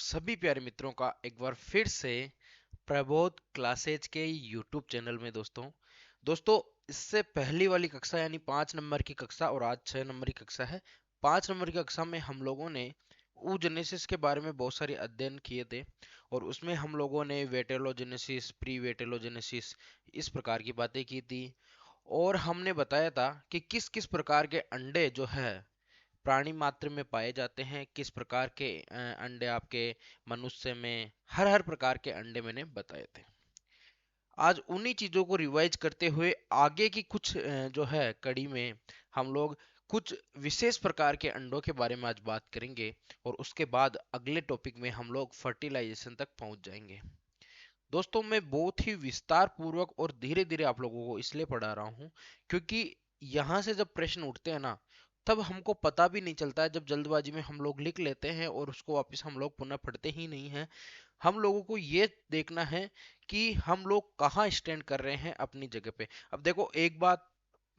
सभी प्यारे मित्रों का एक बार फिर से प्रबोध क्लासेज के यूट्यूब चैनल में दोस्तों इससे पहली वाली कक्षा यानी 5 नंबर की कक्षा और आज 6 नंबर की कक्षा है। 5 नंबर की कक्षा में हम लोगों ने oogenesis के बारे में बहुत सारे अध्ययन किए थे और उसमें हम लोगों ने वेटेलोजेनेसिस, प्री वेटेलोजेनेसिस इस प्रकार की बातें की थी। और हमने बताया था कि किस किस प्रकार के अंडे जो है प्राणी मात्र में पाए जाते हैं, किस प्रकार के अंडे आपके मनुष्य में, हर हर प्रकार के अंडे मैंने बताए थे। आज उन्हीं चीजों को रिवाइज करते हुए आगे की कुछ जो है कड़ी में हम लोग कुछ विशेष प्रकार के अंडों के बारे में आज बात करेंगे और उसके बाद अगले टॉपिक में हम लोग फर्टिलाइजेशन तक पहुंच जाएंगे। दोस्तों मैं बहुत ही विस्तार पूर्वक और धीरे धीरे आप लोगों को इसलिए पढ़ा रहा हूं क्योंकि यहां से जब प्रश्न उठते हैं ना, तब हमको पता भी नहीं चलता है। जब जल्दबाजी में हम लोग लिख लेते हैं और उसको वापस हम लोग पुनः पढ़ते ही नहीं हैं। हम लोगों को ये देखना है कि हम लोग कहाँ स्टैंड कर रहे हैं अपनी जगह पे। अब देखो, एक बात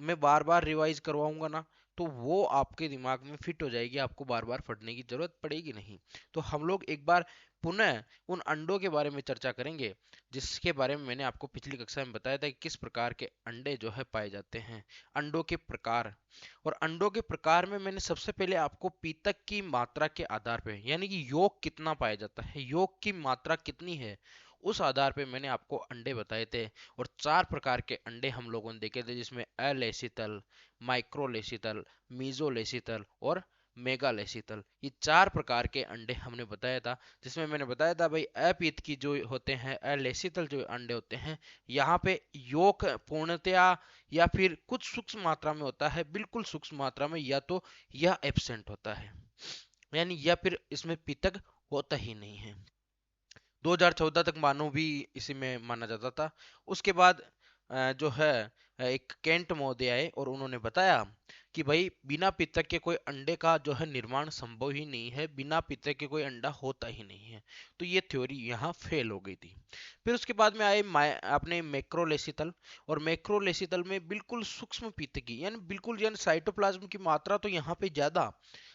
मैं बार बार रिवाइज करवाऊंगा ना, तो वो आपके दिमाग में फिट हो जाएगी, आपको बार बार पढ़ने की जरूरत पड़ेगी नहीं। तो हम लोग एक बार पुनः उन अंडों के बारे में चर्चा करेंगे जिसके बारे में मैंने आपको पिछली कक्षा में बताया था कि किस प्रकार के अंडे जो है पाए जाते हैं, अंडों के प्रकार। और अंडों के प्रकार में मैंने सबसे पहले आपको पीतक की मात्रा के आधार पे, यानी कि योग कितना पाया जाता है, योग की मात्रा कितनी है, उस आधार पे मैंने आपको अंडे बताए थे। और 4 प्रकार के अंडे हम लोगों ने देखे थे, जिसमें अलेसितल, माइक्रोलेसितल, मीजोलेसितल और मेगालेसितल, ये 4 प्रकार के अंडे हमने बताया था। जिसमें मैंने बताया था भाई अपीत की जो होते हैं, अलेसितल जो अंडे होते हैं, यहाँ पे योग पूर्णतया या फिर कुछ सूक्ष्म मात्रा में होता है, बिल्कुल सूक्ष्म मात्रा में, या तो यह एब्सेंट होता है, यानी या फिर इसमें पितक होता ही नहीं है। 2014 तक मानव भी इसी में माना जाता था। उसके बाद जो है एक केंट महोदय आए और उन्होंने बताया कि भाई बिना पितक के कोई अंडे का जो है निर्माण संभव ही नहीं है, बिना पितक के कोई अंडा होता ही नहीं है। तो ये थ्योरी यहाँ फेल हो गई थी। फिर उसके बाद में आए अपने मैक्रोलेसितल, और मैक्रोलेसितल में बिल्कुल सूक्ष्म पितकी, यानी बिल्कुल यानी साइटोप्लाज्म की मात्रा तो यहाँ पे ज्यादा,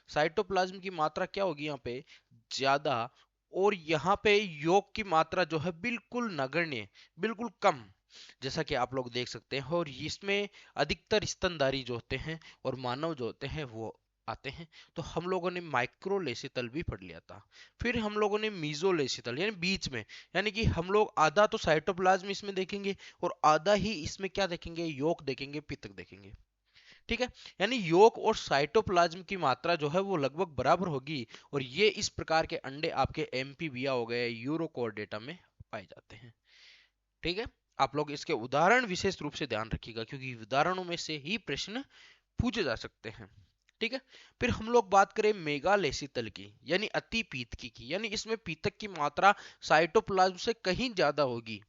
साइटोप्लाज्म की मात्रा क्या होगी यहाँ पे, ज्यादा। और यहाँ पे योग की मात्रा जो है बिल्कुल नगण्य, बिल्कुल कम, जैसा कि आप लोग देख सकते हैं। और इसमें अधिकतर स्तनधारी जो होते हैं और मानव जो होते हैं वो आते हैं। तो हम लोगों ने माइक्रोलेसितल भी पढ़ लिया था। फिर हम लोगों ने मीजोलेसितल यानी बीच में, यानी कि हम लोग आधा तो साइटोप्लाज्म इसमें देखेंगे और आधा ही इसमें क्या देखेंगे, योग देखेंगे, पित्तक देखेंगे। ठीक है, यानी योग और साइटोप्लाज्म की मात्रा जो है वो लगभग बराबर होगी। और ये इस प्रकार के अंडे आपके एम्फीबिया हो गए, यूरोकोर्डेटा में पाए जाते हैं। ठीक है, आप लोग इसके उदाहरण विशेष रूप से ध्यान रखिएगा क्योंकि उदाहरणों में से ही प्रश्न पूछे जा सकते हैं। ठीक है, फिर हम लोग बात करें मेगालेसितल की, यानी अति पीतकी की, यानी इसमें पीतक की मात्रा साइटोप्लाज्म से कहीं ज्यादा होगी।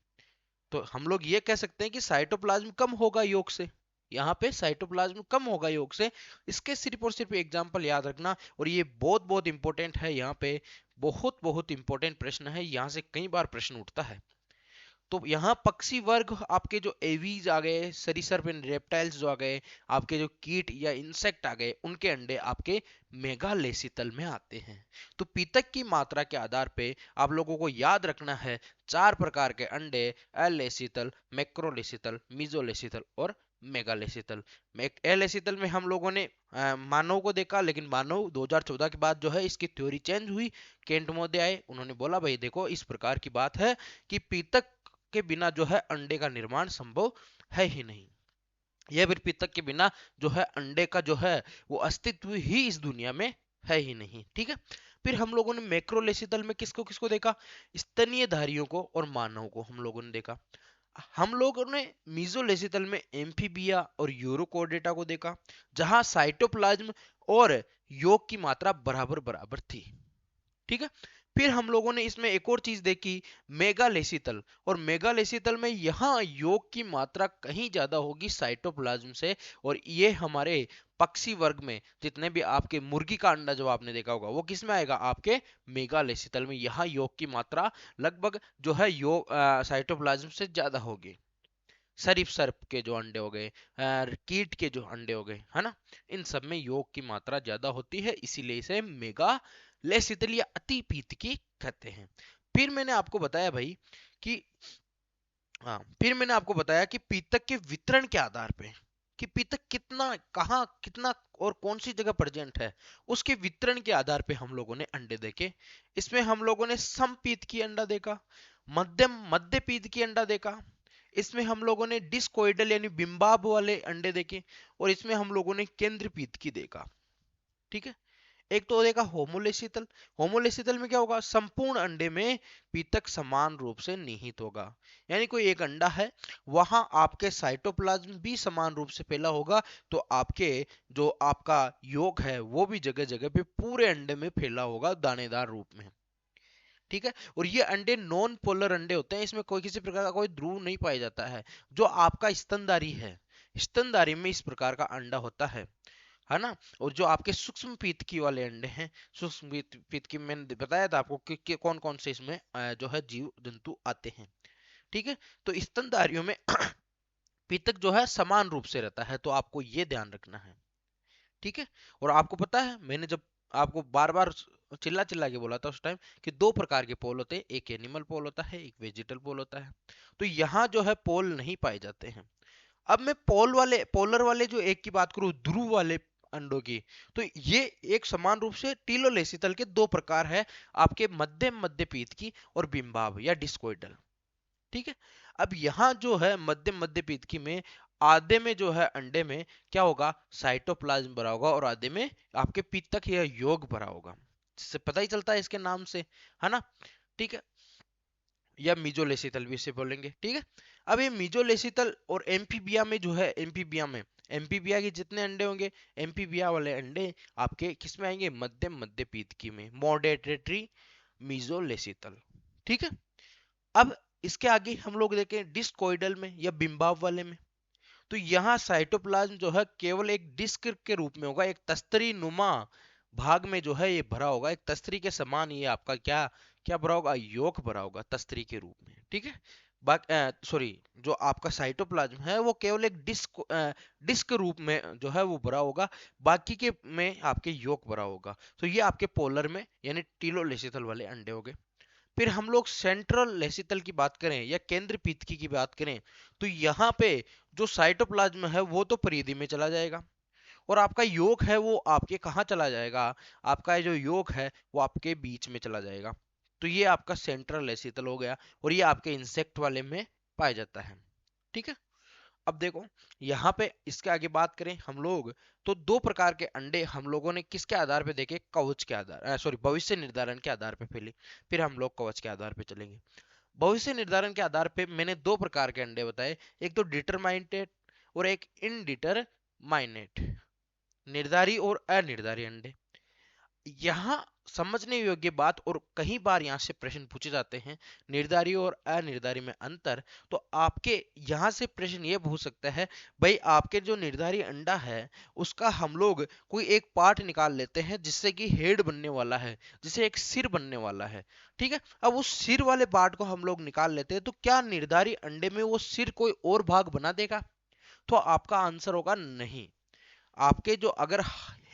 तो हम लोग ये कह सकते हैं कि साइटोप्लाज्म कम होगा योग से, यहाँ पे साइटोप्लाज्म कम होगा योग से। इसके सिर्फ और सिर्फ एग्जांपल याद रखना, और ये बहुत बहुत इंपॉर्टेंट है, यहाँ पे बहुत बहुत इंपॉर्टेंट प्रश्न है, यहाँ से कई बार प्रश्न उठता है। तो यहाँ पक्षी वर्ग आपके जो एवीज आ गए, सरीसृप रेप्टाइल्स जो आ गए, आपके जो कीट या इंसेक्ट आ गए, उनके अंडे आपके मेगालेसितल में आते हैं। तो पीतक की मात्रा के आधार पे आप लोगों को याद रखना है 4 प्रकार के अंडे, अलेसितल, मैक्रोलेसितल, मीजोलेसितल और मेगालेसितल। एलेसितल में हम लोगों ने मानव को देखा, लेकिन मानव 2014 के बाद जो है इसकी थ्योरी चेंज हुई। केंट महोदय आए, उन्होंने बोला भाई देखो इस प्रकार की बात है कि पीतक के बिना जो है अंडे का निर्माण संभव है ही नहीं, यह फिर पितक के बिना जो है अंडे का जो है वो अस्तित्व ही इस दुनिया में है ही नहीं। ठीक है, फिर हम लोगों ने मैक्रोलेसितल में किसको किसको देखा, स्तनीय धारियों को और मानव को हम लोगों ने देखा। हम लोगों ने मीजोलेसितल में एम्फीबिया और यूरोकोर्डेटा को देखा, जहां साइटोप्लाज्म और योग की मात्रा बराबर बराबर थी। ठीक है, फिर हम लोगों ने इसमें एक और चीज देखी, मेगालेसितल। और मेगालेसितल में यहाँ योग की मात्रा कहीं ज्यादा होगी साइटोप्लाज्म से। और ये हमारे पक्षी वर्ग में जितने भी आपके मुर्गी का अंडा जो आपने देखा होगा वो किस में आएगा, आपके मेगालेसितल में। यहाँ योग की मात्रा लगभग जो है योग साइटोप्लाज्म से ज्यादा होगी। सरीफ सर्प के जो अंडे हो गए, कीट के जो अंडे हो गए, है ना, इन सब में योग की मात्रा ज्यादा होती है, इसीलिए इसे मेगा ले शीतल या अति पीतकी कहते हैं। फिर मैंने आपको बताया भाई कि हाँ, फिर मैंने आपको बताया कि पीतक के वितरण के आधार पे कि पीतक कितना, कहाँ, कितना और कौन सी जगह प्रेजेंट है, उसके वितरण के आधार पे हम लोगों ने अंडे देखे। इसमें हम लोगों ने समपीत की अंडा देखा, मध्यम मध्य पीत की अंडा देखा, इसमें हम लोगों ने डिस्कोइडल यानी बिंबाब वाले अंडे देखे, और इसमें हम लोगों ने केंद्र पीत की देखा। ठीक है। एक तो हो जाएगा होमोलेसितल। होमोलेसितल में क्या होगा, संपूर्ण अंडे में पीतक समान रूप से निहित होगा, यानी कोई एक अंडा है, वहां आपके साइटोप्लाज्म भी समान रूप से फैला होगा, तो आपके जो आपका योग है वो भी जगह जगह पे पूरे अंडे में फैला होगा दानेदार रूप में। ठीक है। और ये अंडे नॉन पोलर अंडे होते हैं, इसमें कोई किसी प्रकार का कोई ध्रुव नहीं पाया जाता है। जो आपका स्तनधारी है, स्तनधारी में इस प्रकार का अंडा होता है ना। और जो आपके सूक्ष्म पीतकी वाले अंडे हैं, सूक्ष्म पीतकी मैंने बताया था आपको कि कौन कौन से इसमें जो है जीव जंतु आते हैं। ठीक है। तो स्तनधारियों में पीतक जो है समान रूप से रहता है, तो आपको ये ध्यान रखना है। ठीक है। और आपको पता है मैंने जब आपको बार बार चिल्ला चिल्ला के बोला था उस टाइम कि दो प्रकार के पोल होते हैं, एक एनिमल पोल होता है, एक वेजिटल पोल होता है। तो यहाँ जो है पोल नहीं पाए जाते हैं। अब मैं पोलर वाले जो एक की बात करूं, ध्रुव वाले अंडों की, तो ये एक समान रूप से टीलोलेसितल के दो प्रकार है, आपके मध्यम मध्य पीत की और बिंबाब या डिस्कोइडल। ठीक है। अब यहाँ जो है मध्यम मध्य पीत की में आधे में जो है अंडे में क्या होगा, साइटोप्लाज्म भरा होगा, और आधे में आपके पीतक या योग भरा होगा, जिससे पता ही चलता है इसके नाम से, है ना। ठीक है। या मीजोलेसितल भी इसे बोलेंगे। ठीक है। अब ये मीजोलेसितल और एम्फीबिया में जो है, एम्फीबिया में, एम्फीबिया के जितने अंडे होंगे, एम्फीबिया वाले अंडे आपके किस में आएंगे, मध्यम मध्य पीतकी में, मॉडरेटरी मीजोलेसितल। ठीक है। अब इसके आगे हम लोग देखें डिस्कोइडल में या बिंबाब वाले में, तो यहाँ साइटोप्लाज्म जो है केवल एक डिस्क के रूप में होगा, एक तस्तरी नुमा भाग में जो है ये भरा होगा, एक तस्तरी के समान ये आपका क्या क्या भरा होगा, योग भरा होगा तस्तरी के रूप में। ठीक है। सॉरी, जो आपका साइटोप्लाज्म है वो केवल एक डिस्क रूप में जो है वो भरा होगा, बाकी के में आपके योग भरा होगा। तो ये आपके पोलर में यानी टीलोलेसिथल वाले अंडे हो गए। फिर हम लोग सेंट्रल लेसितल की बात करें या केंद्र पीतकी की बात करें, तो यहाँ पे जो साइटोप्लाज्म है वो तो परिधि में चला जाएगा, और आपका योग है वो आपके कहाँ चला जाएगा, आपका जो योग है वो आपके बीच में चला जाएगा। तो ये आपका सेंट्रल लेसितल हो गया, और ये आपके इंसेक्ट वाले में पाया जाता है। ठीक है। अब देखो यहाँ पे इसके आगे बात करें हम लोग, तो दो प्रकार के अंडे हम लोगों ने किसके आधार पे देखे, कवच के आधार, सॉरी, भविष्य निर्धारण के आधार पे पहले, फिर हम लोग कवच के आधार पे चलेंगे। भविष्य निर्धारण के आधार पे मैंने दो प्रकार के अंडे बताए, एक तो डिटरमाइनेटेड और एक इनडिटरमाइनेट, निर्धारी और अनिर्धारी अंडे। यहाँ समझने योग्य बात, और कई बार यहाँ से प्रश्न पूछे जाते हैं निर्धारी और अनिर्धारी में अंतर, तो आपके यहाँ से प्रश्न ये पूछ सकता है, भाई आपके जो निर्धारी अंडा है उसका हम लोग कोई एक पार्ट निकाल लेते हैं जिससे कि हेड बनने वाला है, जिसे एक सिर बनने वाला है। ठीक है। अब उस सिर वाले पार्ट को हम लोग निकाल लेते हैं, तो क्या निर्धारी अंडे में वो सिर कोई और भाग बना देगा, तो आपका आंसर होगा नहीं। आपके जो अगर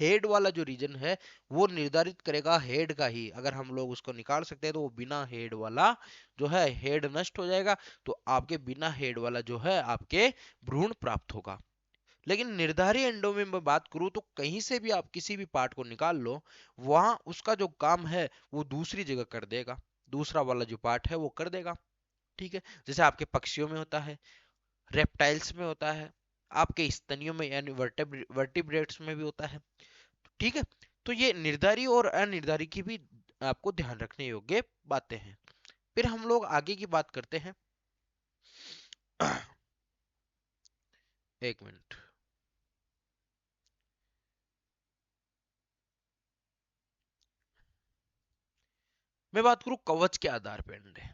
हेड वाला जो रीजन है वो निर्धारित करेगा हेड का ही, अगर हम लोग उसको निकाल सकते हैं तो वो बिना हेड वाला जो है हेड नष्ट हो जाएगा, तो आपके बिना हेड वाला जो है आपके भ्रूण प्राप्त होगा। लेकिन निर्धारी अंडों में मैं बात करूं तो कहीं से भी आप किसी भी पार्ट को निकाल लो, वहां उसका जो काम है वो दूसरी जगह कर देगा, दूसरा वाला जो पार्ट है वो कर देगा। ठीक है। जैसे आपके पक्षियों में होता है, रेप्टाइल्स में होता है, आपके स्तनियों में यानी वर्टिब्रेट्स में भी होता है। ठीक है। तो ये निर्धारी और अनिर्धारी की भी आपको ध्यान रखने योग्य बातें हैं। फिर हम लोग आगे की बात करते हैं। एक मिनट। मैं बात करूं कवच के आधार पे अंडे,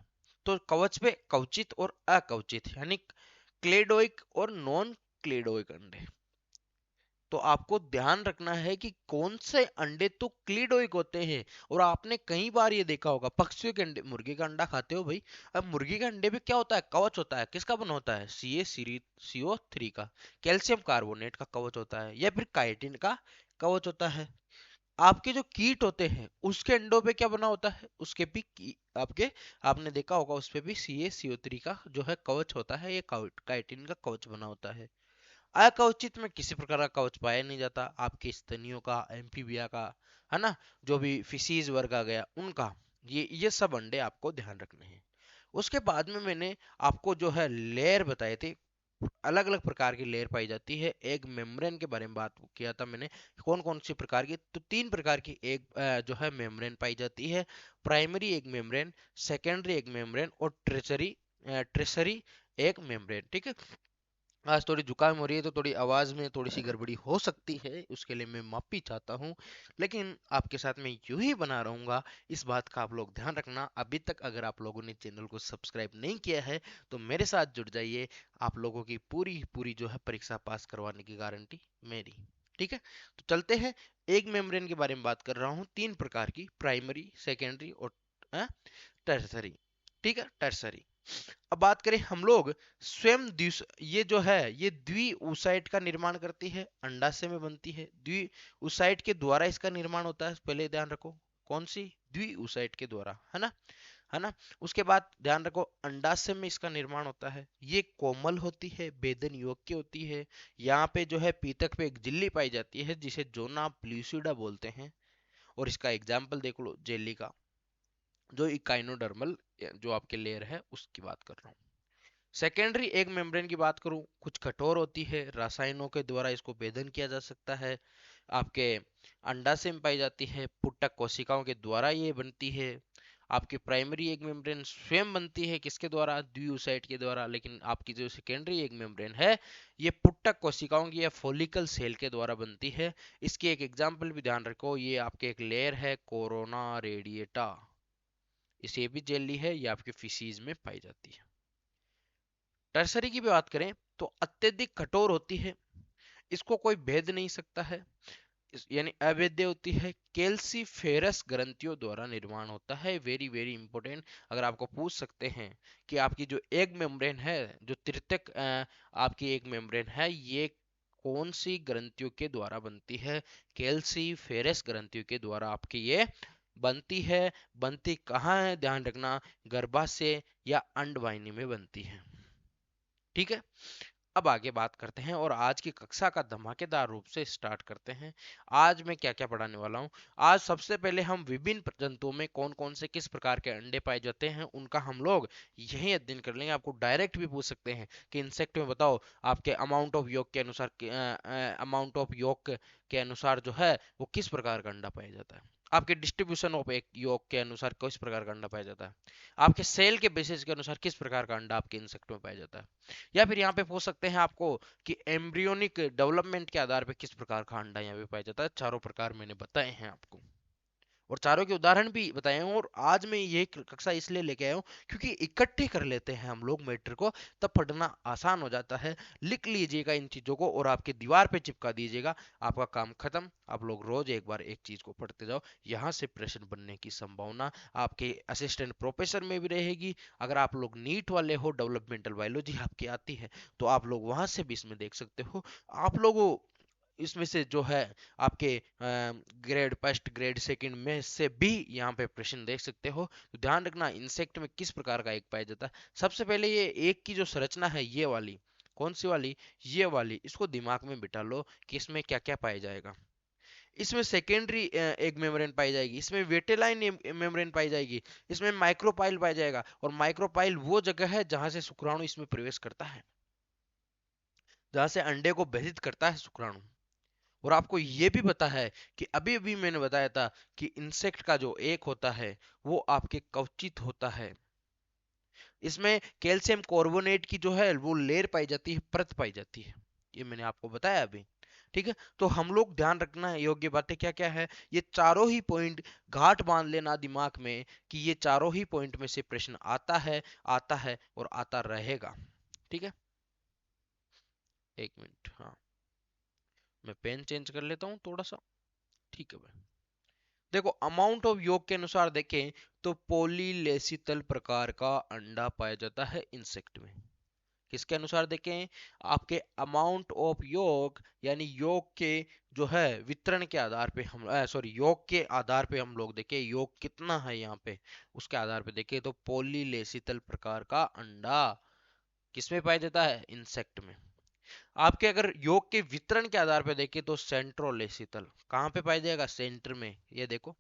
तो कवच पे कवचित और अकवचित यानी क्लेडोइक और नॉन क्लेडोइक अंडे। तो आपको ध्यान रखना है कि कौन से अंडे तो क्लीडोइक होते हैं, और आपने कई बार ये देखा होगा पक्षियों के अंडे, मुर्गी का अंडा खाते हो भाई, अब मुर्गी के अंडे पे क्या होता है, कवच होता है, किसका बना होता है, CO3 का, कैल्शियम कार्बोनेट का कवच होता है, या फिर काइटिन का कवच होता है। आपके जो कीट होते हैं उसके अंडों पे क्या बना होता है, उसके भी आपके आपने देखा होगा उस पे भी CaCO3 का जो है कवच होता है, ये काइटिन का कवच बना होता है। अकवचित में किसी प्रकार का कवच पाया नहीं जाता, आपके स्तनियों का, एम्फीबिया का, है ना, जो भी फिशीज वर्ग आ गया उनका, ये सब अंडे आपको ध्यान रखने हैं। उसके बाद में मैंने आपको जो है लेयर बताए थे, अलग अलग प्रकार की लेयर पाई जाती है। एग मेम्ब्रेन के बारे में बात किया था मैंने, कौन कौन सी प्रकार की, तो 3 प्रकार की एग जो है मेम्ब्रेन पाई जाती है। Primary egg membrane, secondary egg membrane और ट्रेसरी एग मेम्ब्रेन। ठीक है, आज थोड़ी जुकाम हो रही है तो थोड़ी आवाज में थोड़ी सी गड़बड़ी हो सकती है, उसके लिए मैं माफी चाहता हूँ। लेकिन आपके साथ मैं यूं ही बना रहूंगा, इस बात का आप लोग ध्यान रखना। अभी तक अगर आप लोगों ने चैनल को सब्सक्राइब नहीं किया है तो मेरे साथ जुड़ जाइए, आप लोगों की पूरी पूरी जो है परीक्षा पास करवाने की गारंटी मेरी। ठीक है, तो चलते हैं। एक मेम्ब्रेन के बारे में बात कर रहा हूँ, 3 प्रकार की, प्राइमरी, सेकेंडरी और टर्सरी। ठीक है, टर्सरी। अब बात करें हम लोग स्वयं ये जो है ये द्विऊसाइट का निर्माण करती है, अंडाशय में बनती है, द्विऊसाइट के द्वारा इसका निर्माण होता है, पहले ध्यान रखो। कौन सी? द्विऊसाइट के द्वारा, है ना, है ना। उसके बाद ध्यान रखो अंडाशय में इसका निर्माण होता है, ये कोमल होती है, भेदन योग्य होती है। यहाँ पे जो है पीतक पे एक झिल्ली पाई जाती है जिसे जोना प्लूसिडा बोलते हैं, और इसका एग्जाम्पल देख लो जेली का, जो इकाइनोडर्मल जो आपके लेयर है उसकी बात कर रहा हूँ। सेकेंडरी एग मेम्ब्रेन की बात करूं, कुछ कठोर होती है, रसायनों के द्वारा इसको भेदन किया जा सकता है। आपके अंडाशय में पाई जाती है, पुटक कोशिकाओं के द्वारा ये बनती है। आपकी प्राइमरी एग मेम्ब्रेन स्वयं बनती है किसके द्वारा? द्विऊसाइट के द्वारा। लेकिन आपकी जो सेकेंडरी एग मेम्ब्रेन है ये पुटक कोशिकाओं की या फॉलिकल सेल के द्वारा बनती है। इसकी एक एग्जांपल भी ध्यान रखो, ये आपके एक लेयर है कोरोना रेडिएटा, इसे भी जेली है, ये आपके फिशीज में पाई जाती है। टर्सरी की भी बात करें तो अत्यधिक कठोर होती है, इसको कोई भेद नहीं सकता है, यानी अवैध होती है, कैल्सीफेरस ग्रंथियों द्वारा निर्माण होता है। वेरी वेरी इंपॉर्टेंट, अगर आपको पूछ सकते हैं कि आपकी जो एग मेम्ब्रेन है, जो तृतीयक आपकी एग मेम्ब्रेन है, ये कौन सी ग्रंथियों के द्वारा बनती है? कैल्सीफेरस ग्रंथियों के द्वारा आपकी ये बनती है। बनती कहाँ है? ध्यान रखना, गर्भाशय या अंडवाहिनी में बनती है। ठीक है, अब आगे बात करते हैं और आज की कक्षा का धमाकेदार रूप से स्टार्ट करते हैं। आज मैं क्या क्या पढ़ाने वाला हूँ? आज सबसे पहले हम विभिन्न जंतुओं में कौन कौन से किस प्रकार के अंडे पाए जाते हैं उनका हम लोग यही अध्ययन कर लेंगे। आपको डायरेक्ट भी पूछ सकते हैं कि इंसेक्ट में बताओ आपके अमाउंट ऑफ योग के अनुसार, अमाउंट ऑफ योग के अनुसार जो है वो किस प्रकार का अंडा पाया जाता है, आपके डिस्ट्रीब्यूशन ऑफ एक योग के अनुसार किस प्रकार का अंडा पाया जाता है, आपके सेल के बेसिस के अनुसार किस प्रकार का अंडा आपके इंसेक्ट में पाया जाता है। या फिर यहाँ पे पूछ सकते हैं आपको कि एम्ब्रियोनिक डेवलपमेंट के आधार पे किस प्रकार का अंडा यहाँ पे पाया जाता है। चारों प्रकार मैंने बताए हैं आपको, और चारों के उदाहरण भी बताए हैं। और आज मैं ये कक्षा इसलिए लेके आया हूँ क्योंकि इकट्ठे कर लेते हैं हम लोग मैटर को, तब पढ़ना आसान हो जाता है। लिख लीजिएगा इन चीजों को और आपके दीवार पे चिपका दीजिएगा, आपका काम खत्म। आप लोग रोज एक बार एक चीज को पढ़ते जाओ, यहाँ से प्रश्न बनने की संभावना आपके असिस्टेंट प्रोफेसर में भी रहेगी। अगर आप लोग नीट वाले हो, डेवलपमेंटल बायोलॉजी आपकी आती है, तो आप लोग वहां से भी इसमें देख सकते हो। आप लोगों इसमें से जो है आपके ग्रेड फर्स्ट ग्रेड सेकंड में से भी यहाँ पे प्रश्न देख सकते हो। तो ध्यान रखना इंसेक्ट में किस प्रकार का एक पाया जाता है। सबसे पहले ये एक की जो संरचना है ये वाली, कौन सी वाली? ये वाली, इसको दिमाग में बिठा लो कि इसमें क्या क्या पाया जाएगा। इसमें सेकेंडरी एग मेम्ब्रेन पाई जाएगी, इसमें वेटेलाइन मेम्ब्रेन पाई जाएगी, इसमें माइक्रोपाइल पाया जाएगा। और माइक्रोपाइल वो जगह है जहां से शुक्राणु इसमें प्रवेश करता है, जहां से अंडे को भेदित करता है शुक्राणु। और आपको ये भी पता है कि अभी अभी मैंने बताया था कि इंसेक्ट का जो एक होता है वो आपके कवचित होता है, इसमें कैल्शियम कार्बोनेट की जो है वो लेयर पाई जाती है, परत पाई जाती है, ये मैंने आपको बताया अभी। ठीक है, तो हम लोग ध्यान रखना योग्य बातें क्या क्या है, ये चारों ही पॉइंट घाट बांध लेना दिमाग में कि ये चारों ही पॉइंट में से प्रश्न आता है, आता है और आता रहेगा। ठीक है, एक मिनट, हाँ मैं पेन चेंज कर लेता हूँ थोड़ा सा। ठीक है भाई, देखो अमाउंट ऑफ योग के अनुसार देखें तो पॉलीलेसितल प्रकार का अंडा पाया जाता है इंसेक्ट में। किसके अनुसार देखें? आपके अमाउंट ऑफ योग, यानी योग के जो है वितरण के आधार पे हम सॉरी योग के आधार पे हम लोग देखें योग कितना है यहाँ पे, उसके आधार पे देखें तो पॉलीलेसितल प्रकार का अंडा किसमें पाया जाता है? इंसेक्ट में। आपके अगर योग के वितरण के आधार पे देखें तो सेंट्रोलेसितल कहाँ पे पाया जाएगा? सेंटर में। ये देखो,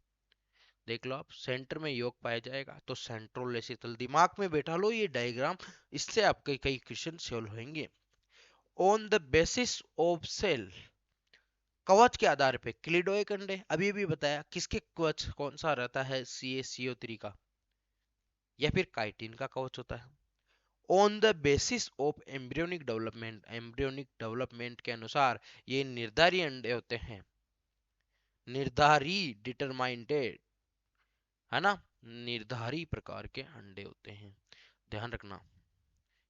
देख लो आप, सेंटर में योग पाया जाएगा तो सेंट्रोलेसितल। दिमाग में बैठा लो ये डायग्राम, इससे आपके कई क्वेश्चन सॉल्व होंगे। On the basis of cell, कवच के आधार पे क्लिडोइक अंडे, अभी भी बताया किसके कवच कौन सा रहता है? CaCO3 का, या फिर काइटिन का कवच होता है। On the basis of embryonic development, embryonic development के अनुसार ये निर्धारी अंडे होते हैं, निर्धारी, डिटरमाइंडेड, है ना, निर्धारी प्रकार के अंडे होते हैं, ध्यान रखना।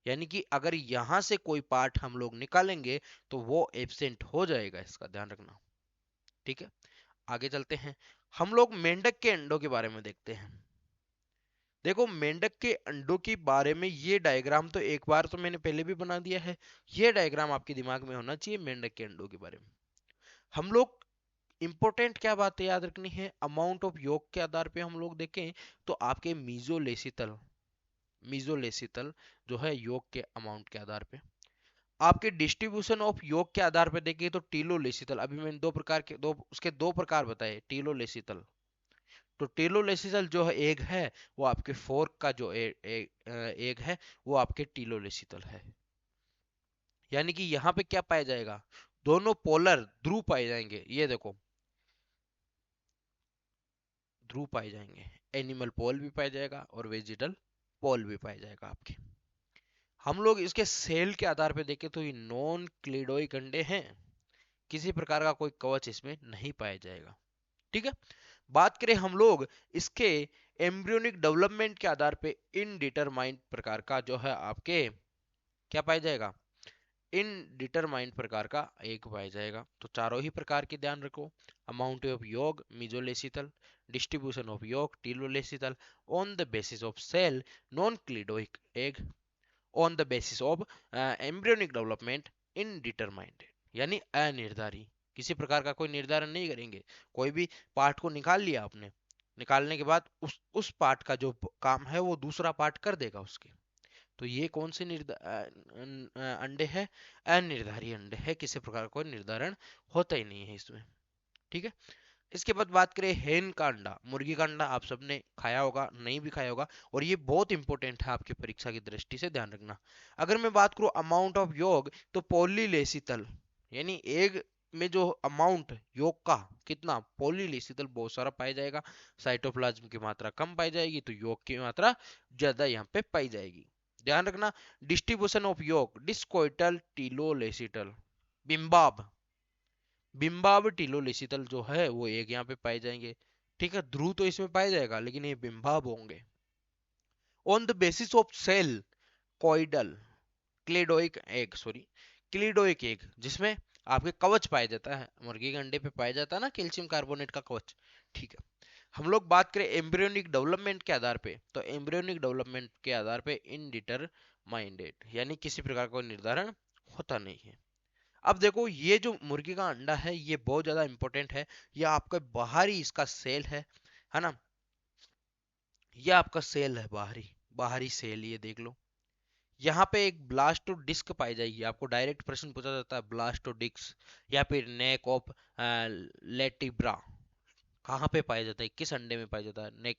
यानी कि अगर यहां से कोई पार्ट हम लोग निकालेंगे तो वो एब्सेंट हो जाएगा, इसका ध्यान रखना, ठीक है। आगे चलते हैं, हम लोग मेंढक के अंडों के बारे में देखते हैं। देखो मेंढक के अंडों के बारे में ये डायग्राम तो एक बार तो मैंने पहले भी बना दिया है, ये डायग्राम आपके दिमाग में होना चाहिए मेंढक के अंडों के बारे में। हम लोग इंपॉर्टेंट क्या बातें याद रखनी है? अमाउंट ऑफ योग के आधार पे हम लोग देखें तो आपके मीजोलेसितल, मीजोलेसितल जो है योग के अमाउंट के आधार पे, आपके डिस्ट्रीब्यूशन ऑफ योग के आधार पे देखें तो टीलोलेसितल, अभी मैंने दो प्रकार के उसके दो प्रकार बताए, टीलोलेसितल। तो टीलोलेसितल जो है एग है वो आपके फोर्क का जो एग है वो आपके टीलोलेसितल है। यानी कि यहाँ पे क्या पाया जाएगा? दोनों पोलर ध्रुव पाए जाएंगे, ये देखो ध्रुव पाए जाएंगे, एनिमल पोल भी पाया जाएगा और वेजिटल पोल भी पाया जाएगा आपके। हम लोग इसके सेल के आधार पे देखें तो ये नॉन क्लिडोइक अंडे हैं, किसी प्रकार का कोई कवच इसमें नहीं पाया जाएगा, ठीक है। बात करें हम लोग इसके एम्ब्रियोनिक डेवलपमेंट के आधार पे इनडिटरमाइंड प्रकार का जो है आपके क्या पाया जाएगा? इनडिटरमाइंड प्रकार का एक पाया जाएगा। तो चारों ही प्रकार के ध्यान रखो, अमाउंट ऑफ योग मीजोलेसितल, distribution of yolk telolecithal, on the basis of cell non cleidoic egg, on the basis of embryonic development indeterminate, यानी अनिर्धारी, किसी प्रकार का कोई निर्धारण नहीं करेंगे। कोई भी पार्ट को निकाल लिया आपने, निकालने के बाद उस पार्ट का जो काम है वो दूसरा पार्ट कर देगा उसके। तो ये कौन से अंडे हैं? अनिर्धारी अंडे है, किसी प्रकार का कोई निर्धारण होता ही नहीं है इसमें, ठीक है। इसके बाद बात करें हेन का अंडा, मुर्गी का अंडा आप सबने खाया होगा, नहीं भी खाया होगा, और ये बहुत इंपॉर्टेंट है आपकी परीक्षा की दृष्टि से, ध्यान रखना। अगर मैं बात करूं अमाउंट ऑफ योग तो पॉलीलेसितल, यानी एग में जो अमाउंट योग का कितना, पॉलीलेसितल बहुत सारा पाया जाएगा, साइटोप्लाज्म की मात्रा कम पाई जाएगी तो योग की मात्रा ज्यादा यहाँ पे पाई जाएगी, ध्यान रखना। डिस्ट्रीब्यूशन ऑफ योग डिस्कोइटल टीलोलेसिटल, बिम्बाब, बिम्बाब टीलोलेसितल जो है वो एक यहाँ पे पाए जाएंगे, ठीक है। ध्रुव तो इसमें पाया जाएगा लेकिन ये बिम्बाब होंगे। On the basis of cell कॉइडल cleidoic egg, sorry cleidoic egg, जिसमें आपके कवच पाया जाता है, मुर्गी के अंडे पे पाया जाता है ना कैल्शियम कार्बोनेट का कवच, ठीक है। हम लोग बात करें एम्ब्रियोनिक डेवलपमेंट के आधार पे तो एम्ब्रियोनिक डेवलपमेंट के आधार पे इनडिटरमाइंडेड, यानी किसी प्रकार का निर्धारण होता नहीं है। अब देखो ये जो मुर्गी का अंडा है ये बहुत ज्यादा इंपॉर्टेंट है, ये आपका बाहरी इसका सेल है ना, ये आपका सेल है बाहरी, बाहरी सेल, ये देख लो। यहाँ पे एक ब्लास्टो डिस्क पाई जाएगी, आपको डायरेक्ट प्रश्न पूछा जाता है ब्लास्टो डिस्क या फिर नेक ऑफ लेटिब्रा कहाँ पे पाया जाता है, किस अंडे में पाया जाता है? नेक,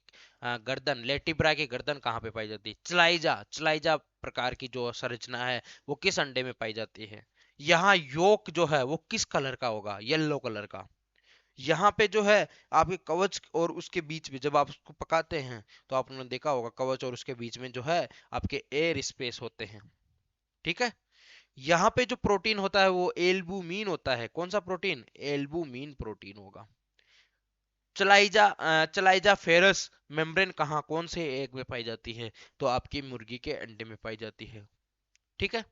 गर्दन, लेटिब्रा की गर्दन कहाँ पे पाई जाती है? चलाइजा, चलाइजा प्रकार की जो संरचना है वो किस अंडे में पाई जाती है? यहाँ योक जो है वो किस कलर का होगा? येलो कलर का। यहाँ पे जो है आपके कवच और उसके बीच में जब आप उसको पकाते हैं तो आपने देखा होगा कवच और उसके बीच में जो है आपके एयर स्पेस होते हैं, ठीक है। यहाँ पे जो प्रोटीन होता है वो एल्बुमिन होता है, कौन सा प्रोटीन? एल्बुमिन प्रोटीन होगा। चलाइजा फेरस मेम्ब्रेन कहाँ, कौन से एग में पाई जाती है? तो आपकी मुर्गी के अंडे में पाई जाती है, ठीक है।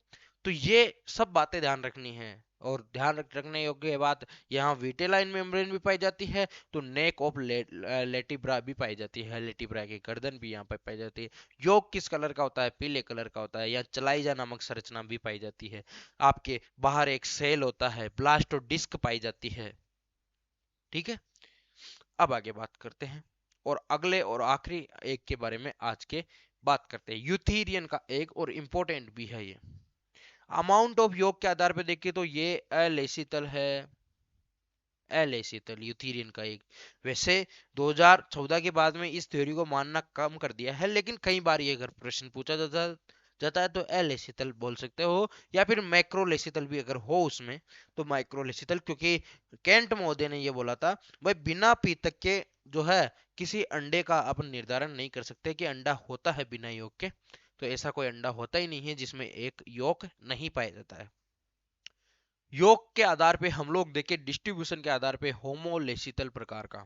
तो ये सब बातें ध्यान रखनी है, और ध्यान रखने योग्य बात, यहाँ विटेलाइन मेम्ब्रेन भी पाई जाती है, तो नेक ऑफ लेटिब्रा भी पाई जाती है, लेटिब्रा की गर्दन भी यहाँ पर पाई जाती है। योग किस कलर का होता है? पीले कलर का होता है। यहाँ चलाइजा नामक संरचना भी पाई जाती है। आपके बाहर एक सेल होता है, ब्लास्टो डिस्क पाई जाती है। ठीक है, अब आगे बात करते हैं और अगले और आखिरी एक के बारे में आज के बात करते हैं। यूथीरियन का एक और इंपॉर्टेंट भी है ये। अमाउंट ऑफ योग के आधार पे देखें तो ये अलेसितल है, अलेसितल यूथीरियन का एक। वैसे 2014 के बाद में इस थ्योरी को मानना कम कर दिया है, लेकिन कई बार ये अगर प्रश्न पूछा जाता है तो अलेसितल बोल सकते हो, या फिर मैक्रोलेसितल भी अगर हो उसमें तो माइक्रोलेसितल, क्योंकि केंट महोदय ने ये बोला था भाई बिना पीतक के जो है किसी अंडे का अपन निर्धारण नहीं कर सकते कि अंडा होता है बिना योग के। तो ऐसा कोई अंडा होता ही नहीं है जिसमें एक योग नहीं पाया जाता है। योग के आधार पे हम लोग देखें, डिस्ट्रीब्यूशन के आधार पे होमोलेसितल प्रकार का।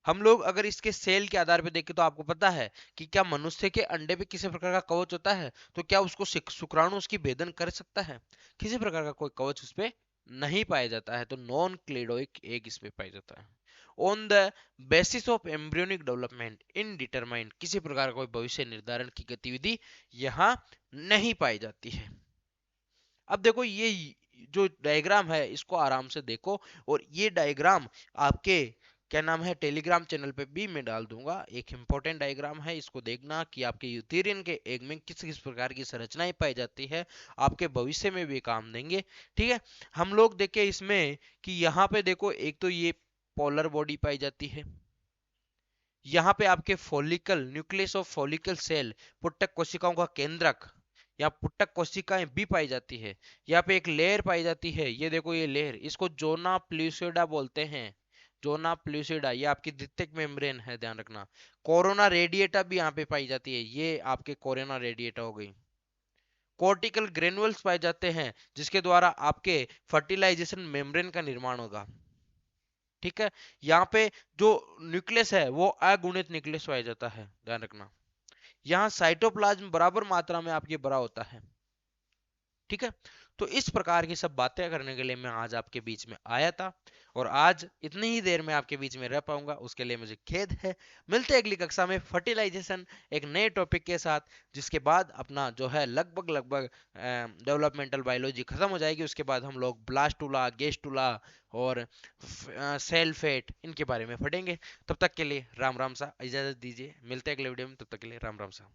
हम लोग अगर इसके सेल के आधार पे देखें तो आपको पता है कि क्या मनुष्य के अंडे पे किसी प्रकार का कवच होता है? तो क्या उसको शुक्राणु उसकी भेदन कर सकता है? किसी प्रकार का कोई कवच उस पे नहीं पाया जाता है, तो नॉन क्लेडोइक एग इस पे पाया जाता है। On the basis of embryonic development indeterminate, किसी प्रकार का कोई भविष्य निर्धारण की गतिविधि यहाँ नहीं पाई जाती है। अब देखो ये जो डायग्राम है इसको आराम से देखो, और ये डायग्राम आपके क्या नाम है टेलीग्राम चैनल पे भी मैं डाल दूंगा। एक इंपॉर्टेंट डायग्राम है, इसको देखना कि आपके यूथेरियन के एग में किस किस प्रकार की संरचनाएं पाई जाती है, आपके भविष्य में भी काम देंगे। ठीक है, हम लोग देखें इसमें कि यहाँ पे देखो एक तो ये पोलर बॉडी पाई जाती है, यहाँ पे आपके follicle nucleus of follicle cell पुट्टक कोशिकाओं का केंद्रक या पुट्टक कोशिकाएं भी पाई जाती है। यहाँ पे एक लेयर पाई जाती है, ये देखो ये लेयर, इसको जोना प्लूसिडा बोलते हैं। जोना प्लूसिडा ये आपकी द्वितीयक मेम्ब्रेन है, ध्यान रखना। कोरोना रेडिएटा भी यहाँ पे पाई जाती है, ये आपके कोरोना रेडिएटा हो गई। कॉर्टिकल ग्रेनुअल्स पाए जाते हैं जिसके द्वारा आपके फर्टिलाइजेशन मेम्ब्रेन का निर्माण होगा। ठीक है, यहाँ पे जो न्यूक्लियस है वो अगुणित न्यूक्लियस पाया जाता है, ध्यान रखना। यहाँ साइटोप्लाज्म बराबर मात्रा में आपके भरा होता है। ठीक है, तो इस प्रकार की सब बातें करने के लिए मैं आज आपके बीच में आया था, और आज इतनी ही देर में आपके बीच में रह पाऊंगा उसके लिए मुझे खेद है। मिलते हैं अगली कक्षा में फर्टिलाइजेशन एक नए टॉपिक के साथ, जिसके बाद अपना जो है लगभग लगभग डेवलपमेंटल बायोलॉजी खत्म हो जाएगी। उसके बाद हम लोग ब्लास्टुला, गेस्टुला और सेल फेट इनके बारे में पढ़ेंगे। तब तक के लिए राम राम सा, इजाजत दीजिए, मिलते हैं अगले वीडियो में, तब तक के लिए राम राम सा।